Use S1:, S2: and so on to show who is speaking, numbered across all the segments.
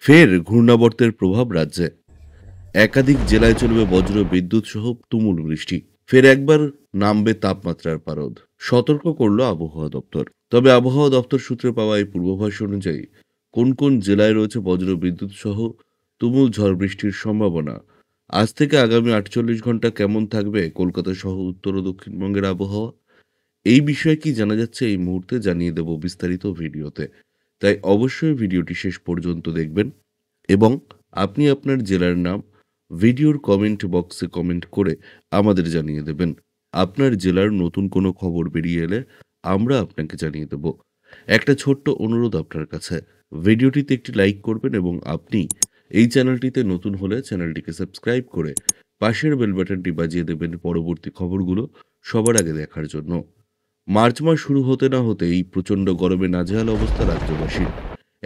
S1: ফের ঘূর্ণাবর্তের প্রভাব রাজ্যে। একাধিক জেলায় চলবে বজ্র বিদ্যুৎ সহ তুমুল বৃষ্টি। ফের একবার নামবে তাপমাত্রার পারদ, সতর্ক করল আবহাওয়া দপ্তর। তবে আবহাওয়া দপ্তর সূত্রে পাওয়া এই পূর্বাভাস অনুযায়ী কোন কোন জেলায় রয়েছে বজ্র বিদ্যুৎ সহ তুমুল ঝড় বৃষ্টির সম্ভাবনা, আজ থেকে আগামী 48 ঘন্টা কেমন থাকবে কলকাতা সহ উত্তর ও দক্ষিণবঙ্গের আবহাওয়া, এই বিষয়ে কি জানা যাচ্ছে এই মুহূর্তে জানিয়ে দেব বিস্তারিত ভিডিওতে। তাই অবশ্যই ভিডিওটি শেষ পর্যন্ত দেখবেন এবং আপনি আপনার জেলার নাম ভিডিওর কমেন্ট বক্সে কমেন্ট করে আমাদের জানিয়ে দেবেন। আপনার জেলার নতুন কোনো খবর বেরিয়ে এলে আমরা আপনাকে জানিয়ে দেব। একটা ছোট্ট অনুরোধ আপনার কাছে, ভিডিওটিতে একটি লাইক করবেন এবং আপনি এই চ্যানেলটিতে নতুন হলে চ্যানেলটিকে সাবস্ক্রাইব করে পাশের বেল বাটনটি বাজিয়ে দেবেন পরবর্তী খবরগুলো সবার আগে দেখার জন্য। মার্চ মাস শুরু হতে না হতে এই প্রচণ্ড গরমে নাজেহাল অবস্থা রাজ্যবাসীর।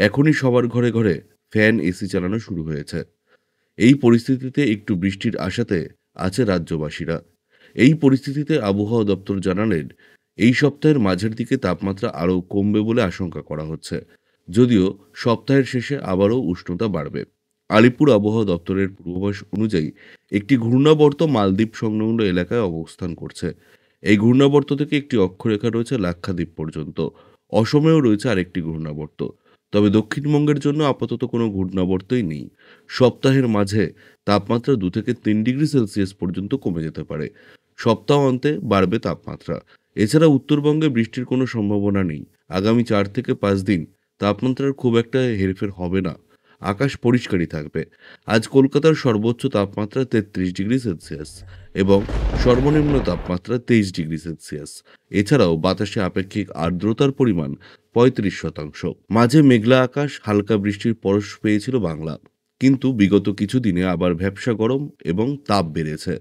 S1: এখনই সবার ঘরে ঘরে ফ্যান এসি চালানো শুরু হয়েছে। এই পরিস্থিতিতে একটু বৃষ্টির আশাতে আছে রাজ্যবাসীরা। এই পরিস্থিতিতে আবহাওয়া দপ্তর জানালেন, এই সপ্তাহের মাঝের দিকে তাপমাত্রা আরও কমবে বলে আশঙ্কা করা হচ্ছে, যদিও সপ্তাহের শেষে আবারও উষ্ণতা বাড়বে। আলিপুর আবহাওয়া দপ্তরের পূর্বাভাস অনুযায়ী একটি ঘূর্ণাবর্ত মালদ্বীপ সংলগ্ন এলাকায় অবস্থান করছে। এই ঘূর্ণাবর্ত থেকে একটি অক্ষরেখা রয়েছে লাক্ষাদ্বীপ পর্যন্ত। অসমেও রয়েছে আরেকটি ঘূর্ণাবর্ত। তবে দক্ষিণবঙ্গের জন্য আপাতত কোনো ঘূর্ণাবর্তই নেই। সপ্তাহের মাঝে তাপমাত্রা 2 থেকে 3 ডিগ্রি সেলসিয়াস পর্যন্ত কমে যেতে পারে। সপ্তাহ অন্তে বাড়বে তাপমাত্রা। এছাড়া উত্তরবঙ্গে বৃষ্টির কোনো সম্ভাবনা নেই। আগামী 4 থেকে 5 দিন তাপমাত্রার খুব একটা হেরফের হবে না। আকাশ পরিষ্কারই থাকবে। আজ কলকাতার সর্বোচ্চ তাপমাত্রা 33 ডিগ্রি সেলসিয়াস এবং সর্বনিম্ন তাপমাত্রা 23 ডিগ্রি সেলসিয়াস। এছাড়াও বাতাসে আপেক্ষিক আর্দ্রতার পরিমাণ 35%। মাঝে মেঘলা আকাশ, হালকা বৃষ্টির পরশ পেয়েছিল বাংলা, কিন্তু বিগত কিছুদিনে আবার ভ্যাপসা গরম এবং তাপ বেড়েছে।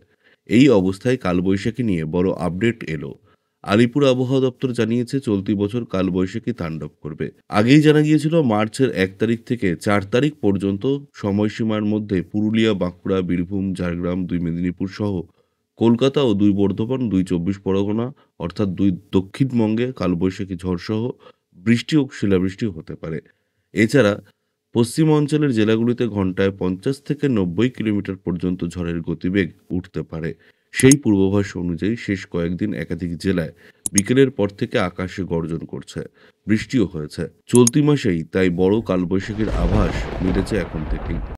S1: এই অবস্থায় কালবৈশাখী নিয়ে বড় আপডেট এলো। আলিপুর আবহাওয়া দপ্তর জানিয়েছে, চলতি বছর কালবৈশাখী তাণ্ডব করবে। আগেই জানা গিয়েছিল মার্চের 1 তারিখ থেকে 4 তারিখ পর্যন্ত সময়সীমার মধ্যে পুরুলিয়া, বাঁকুড়া, বীরভূম, ঝাড়গ্রাম, 2 মেদিনীপুর সহ কলকাতা ও 2 বর্ধমান, 2 24 পরগনা অর্থাৎ 2 দক্ষিণবঙ্গে কালবৈশাখী ঝড়সহ বৃষ্টি ও শিলাবৃষ্টি হতে পারে। এছাড়া পশ্চিম অঞ্চলের জেলাগুলিতে ঘন্টায় 50 থেকে 90 কিলোমিটার পর্যন্ত ঝড়ের গতিবেগ উঠতে পারে। সেই পূর্বাভাস অনুযায়ী শেষ কয়েকদিন একাধিক জেলায় বিকেলের পর থেকে আকাশে গর্জন করছে, বৃষ্টিও হয়েছে। চলতি মাসেই তাই বড় কালবৈশাখীর আভাস মিলেছে এখন থেকেই।